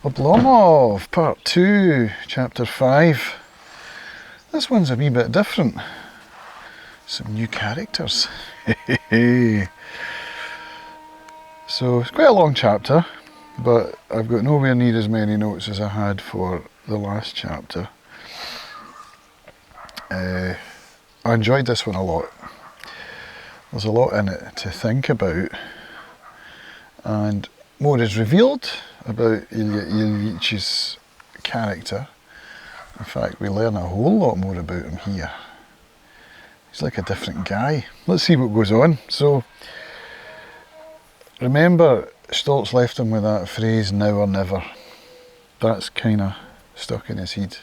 Oblomov, Part 2, Chapter 5. This one's a wee bit different. Some new characters. So it's quite a long chapter, but I've got nowhere near as many notes as I had for the last chapter. I enjoyed this one a lot. There's a lot in it to think about, and more is revealed about Ilya Ilyich's character. In fact, we learn a whole lot more about him here. He's like a different guy. Let's see what goes on. So, remember, Stoltz left him with that phrase, now or never. That's kind of stuck in his head.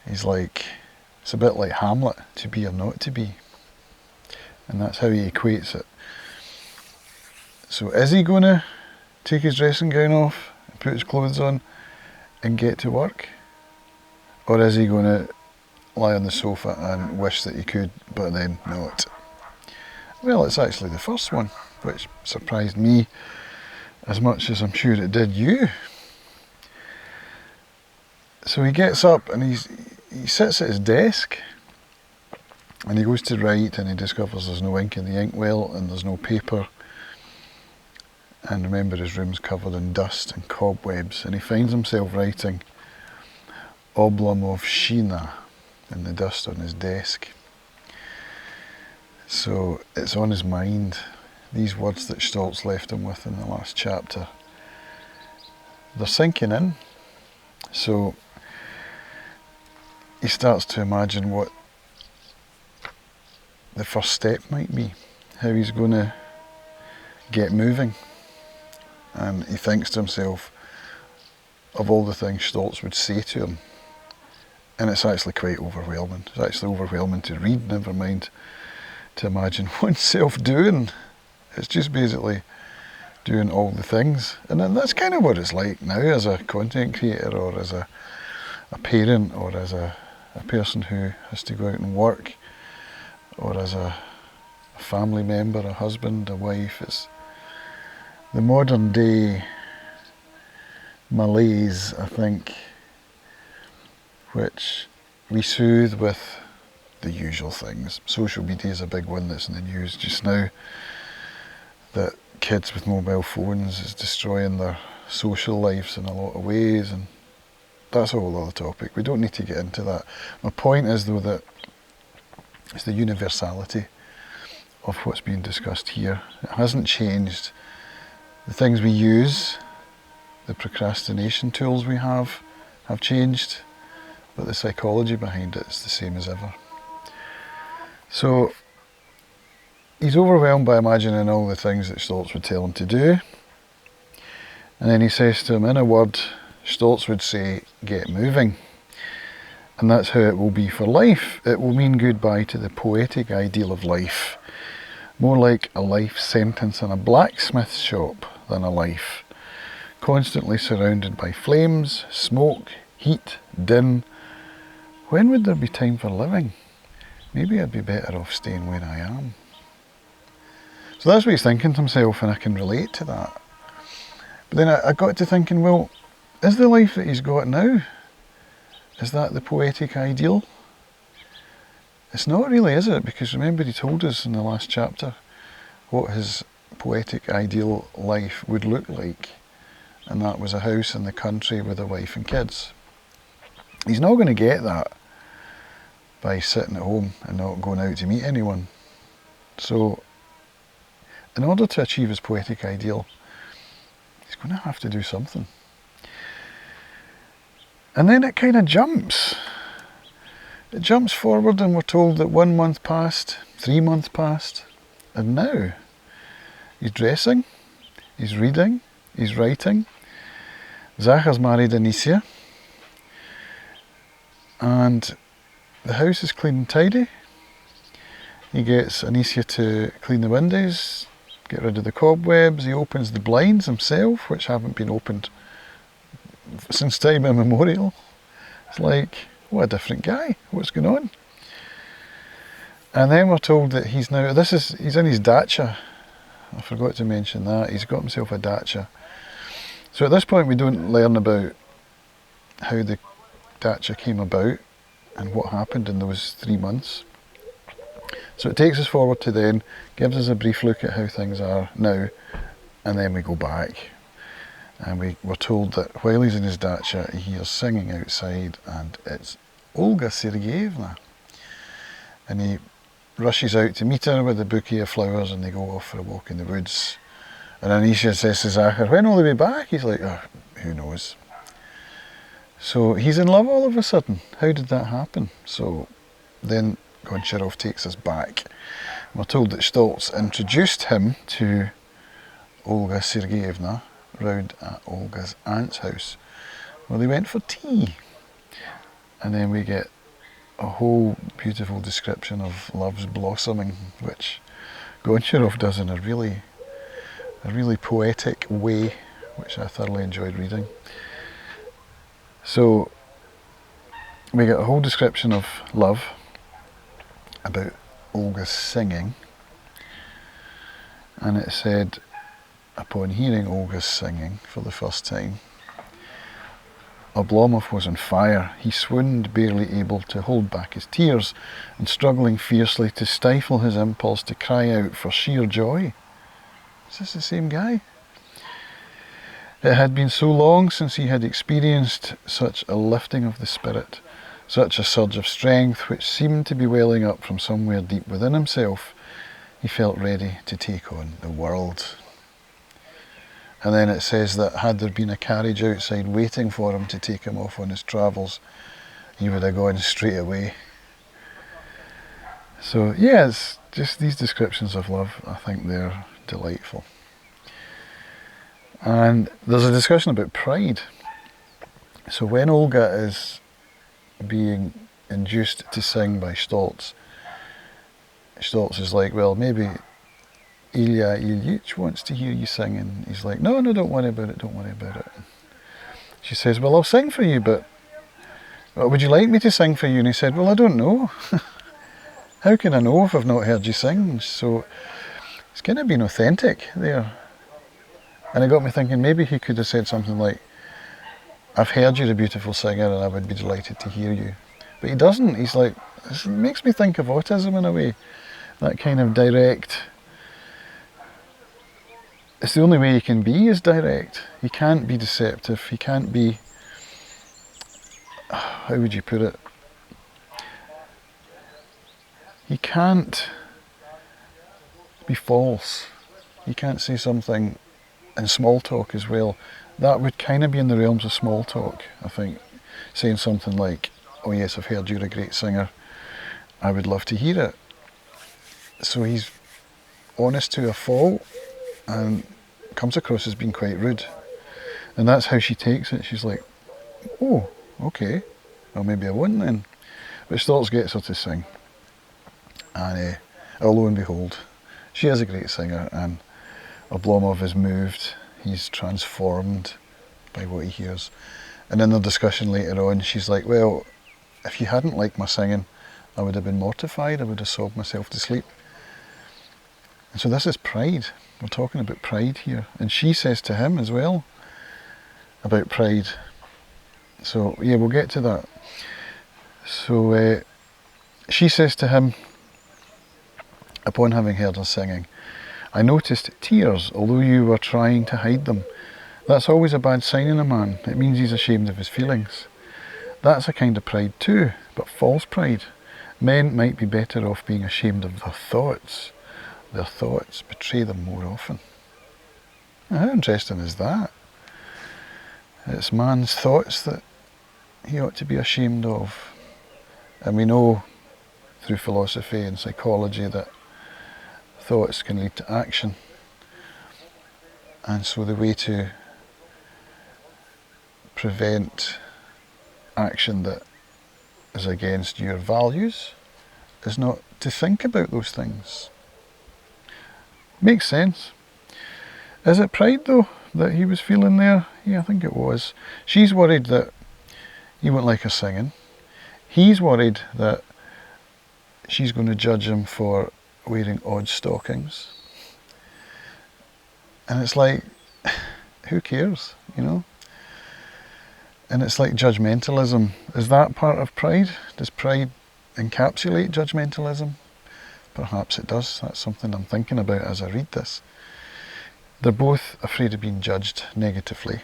He's like, it's a bit like Hamlet, to be or not to be. And that's how he equates it. So is he going to take his dressing gown off and put his clothes on and get to work? Or is he going to lie on the sofa and wish that he could, but then not? Well, it's actually the first one, which surprised me as much as I'm sure it did you. So he gets up and he sits at his desk and he goes to write and he discovers there's no ink in the inkwell and there's no paper. And remember, his room's covered in dust and cobwebs, and he finds himself writing Oblomov in the dust on his desk. So it's on his mind, these words that Stoltz left him with in the last chapter. They're sinking in. So he starts to imagine what the first step might be, how he's going to get moving. And he thinks to himself of all the things Stoltz would say to him. And it's actually quite overwhelming. It's actually overwhelming to read, never mind to imagine oneself doing. It's just basically doing all the things. And then that's kind of what it's like now as a content creator, or as a parent, or as a person who has to go out and work, or as a family member, a husband, a wife. It's the modern day malaise, I think, which we soothe with the usual things. Social media is a big one that's in the news just now, that kids with mobile phones is destroying their social lives in a lot of ways, and that's a whole other topic. We don't need to get into that. My point is, though, that it's the universality of what's being discussed here. It hasn't changed. The things we use, the procrastination tools we have changed, but the psychology behind it is the same as ever. So he's overwhelmed by imagining all the things that Stoltz would tell him to do. And then he says to him, in a word, Stoltz would say, get moving. And that's how it will be for life. It will mean goodbye to the poetic ideal of life. More like a life sentence in a blacksmith shop than a life. Constantly surrounded by flames, smoke, heat, din. When would there be time for living? Maybe I'd be better off staying where I am. So that's what he's thinking to himself, and I can relate to that. But then I got to thinking, well, is the life that he's got now, is that the poetic ideal? It's not really, is it? Because remember, he told us in the last chapter what his poetic ideal life would look like. And that was a house in the country with a wife and kids. He's not going to get that by sitting at home and not going out to meet anyone. So, in order to achieve his poetic ideal, he's going to have to do something. And then it kind of jumps. It jumps forward, and we're told that 1 month passed, 3 months passed, and now he's dressing, he's reading, he's writing. Zachar's married Anicia, and the house is clean and tidy. He gets Anicia to clean the windows, get rid of the cobwebs. He opens the blinds himself, which haven't been opened since time immemorial. It's like, what a different guy, what's going on? And then we're told that he's now, he's in his dacha. I forgot to mention that. He's got himself a dacha. So at this point we don't learn about how the dacha came about and what happened in those 3 months. So it takes us forward to then, gives us a brief look at how things are now, and then we go back. And we're told that while he's in his dacha, he hears singing outside, and it's Olga Sergeyevna. And he rushes out to meet her with a bouquet of flowers, and they go off for a walk in the woods. And Anisha says to Zachar, when will they be back? He's like, oh, who knows. So he's in love all of a sudden. How did that happen? So then Goncharov takes us back. We're told that Stoltz introduced him to Olga Sergeyevna round at Olga's aunt's house, where they went for tea. And then we get a whole beautiful description of love's blossoming, which Goncharov does in a really poetic way, which I thoroughly enjoyed reading. So we get a whole description of love about Olga's singing, and it said, upon hearing Olga's singing for the first time, Oblomov was on fire. He swooned, barely able to hold back his tears, and struggling fiercely to stifle his impulse to cry out for sheer joy. Is this the same guy? It had been so long since he had experienced such a lifting of the spirit, such a surge of strength which seemed to be welling up from somewhere deep within himself. He felt ready to take on the world. And then it says that had there been a carriage outside waiting for him to take him off on his travels, he would have gone straight away. So yeah, it's just these descriptions of love, I think they're delightful. And there's a discussion about pride. So when Olga is being induced to sing by Stoltz, Stoltz is like, well, maybe Ilya Ilyich wants to hear you sing, and he's like, no, don't worry about it. She says, well, I'll sing for you, but would you like me to sing for you? And he said, well, I don't know. How can I know if I've not heard you sing? So it's kind of been authentic there. And it got me thinking, maybe he could have said something like, I've heard you're a beautiful singer and I would be delighted to hear you. But he doesn't. He's like, it makes me think of autism in a way. That kind of direct. It's the only way he can be is direct. He can't be deceptive. He can't be, how would you put it? He can't be false. He can't say something in small talk as well. That would kind of be in the realms of small talk, I think. Saying something like, oh yes, I've heard you're a great singer. I would love to hear it. So he's honest to a fault and comes across as being quite rude. And that's how she takes it. She's like, oh, okay. Well, maybe I won't then. But Stoltz gets her to sing. And lo and behold, she is a great singer, and Oblomov is moved. He's transformed by what he hears. And in the discussion later on, she's like, well, if you hadn't liked my singing, I would have been mortified. I would have sobbed myself to sleep. And so this is pride. We're talking about pride here. And she says to him as well about pride. So yeah, we'll get to that. So she says to him, upon having heard her singing, I noticed tears, although you were trying to hide them. That's always a bad sign in a man. It means he's ashamed of his feelings. That's a kind of pride too, but false pride. Men might be better off being ashamed of their thoughts. Their thoughts betray them more often. Now, how interesting is that? It's man's thoughts that he ought to be ashamed of. And we know through philosophy and psychology that thoughts can lead to action. And so the way to prevent action that is against your values is not to think about those things. Makes sense. Is it pride though that he was feeling there? Yeah, I think it was. She's worried that he won't like her singing. He's worried that she's going to judge him for wearing odd stockings. And it's like, who cares, you know? And it's like judgmentalism. Is that part of pride? Does pride encapsulate judgmentalism? Perhaps it does. That's something I'm thinking about as I read this. They're both afraid of being judged negatively.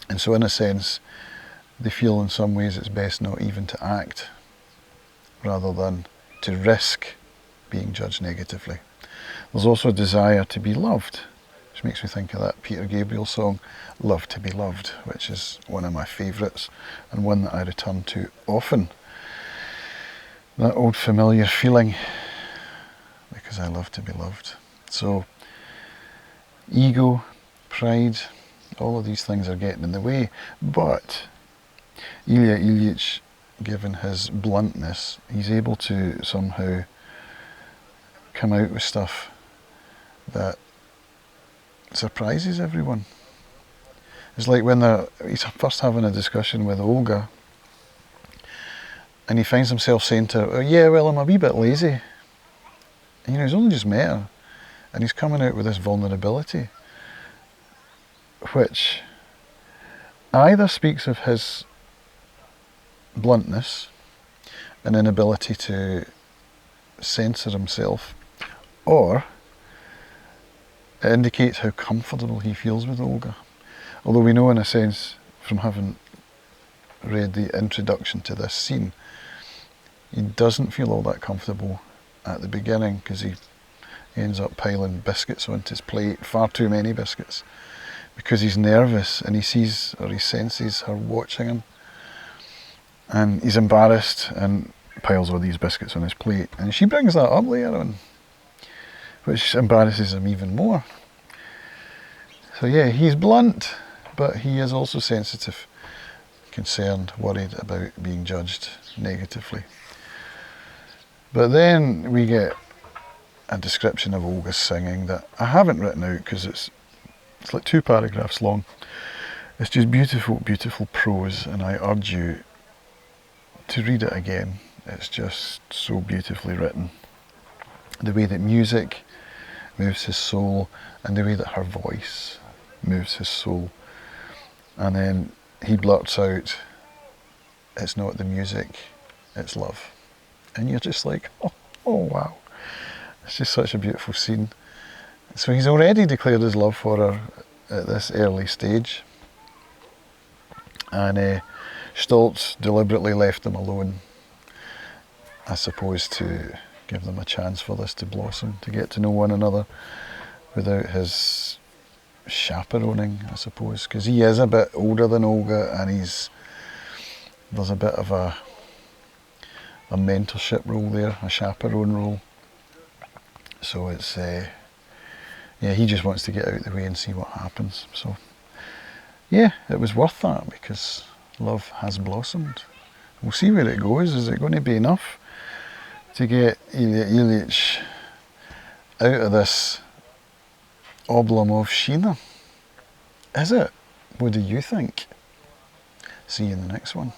And so in a sense, they feel in some ways it's best not even to act rather than to risk being judged negatively. There's also a desire to be loved, which makes me think of that Peter Gabriel song, Love to be Loved, which is one of my favourites and one that I return to often. That old familiar feeling, because I love to be loved. So, ego, pride, all of these things are getting in the way, but Ilya Ilyich, given his bluntness, he's able to somehow come out with stuff that surprises everyone. It's like when he's first having a discussion with Olga, and he finds himself saying to her, oh, yeah, well, I'm a wee bit lazy. And, you know, he's only just met her, and he's coming out with this vulnerability, which either speaks of his bluntness and inability to censor himself, or it indicates how comfortable he feels with Olga. Although we know in a sense, from having read the introduction to this scene, he doesn't feel all that comfortable at the beginning, because he ends up piling biscuits onto his plate, far too many biscuits, because he's nervous and he sees or he senses her watching him, and he's embarrassed and piles all these biscuits on his plate, and she brings that up later on, which embarrasses him even more. So yeah, he's blunt, but he is also sensitive, concerned, worried about being judged negatively. But then we get a description of Olga's singing that I haven't written out because it's like 2 paragraphs long. It's just beautiful, beautiful prose, and I urge you to read it again. It's just so beautifully written. The way that music moves his soul, and the way that her voice moves his soul. And then he blurts out, it's not the music, it's love. And you're just like, oh wow. It's just such a beautiful scene. So he's already declared his love for her at this early stage. And Stoltz deliberately left them alone, I suppose, to give them a chance for this to blossom, to get to know one another without his chaperoning, I suppose, because he is a bit older than Olga, and there's a bit of a mentorship role there, a chaperone role. So it's yeah, he just wants to get out of the way and see what happens. So yeah, it was worth that, because love has blossomed. We'll see where it goes. Is it going to be enough to get Ilya Ilyich out of this Oblomov Sheena? Is it? What do you think? See you in the next one.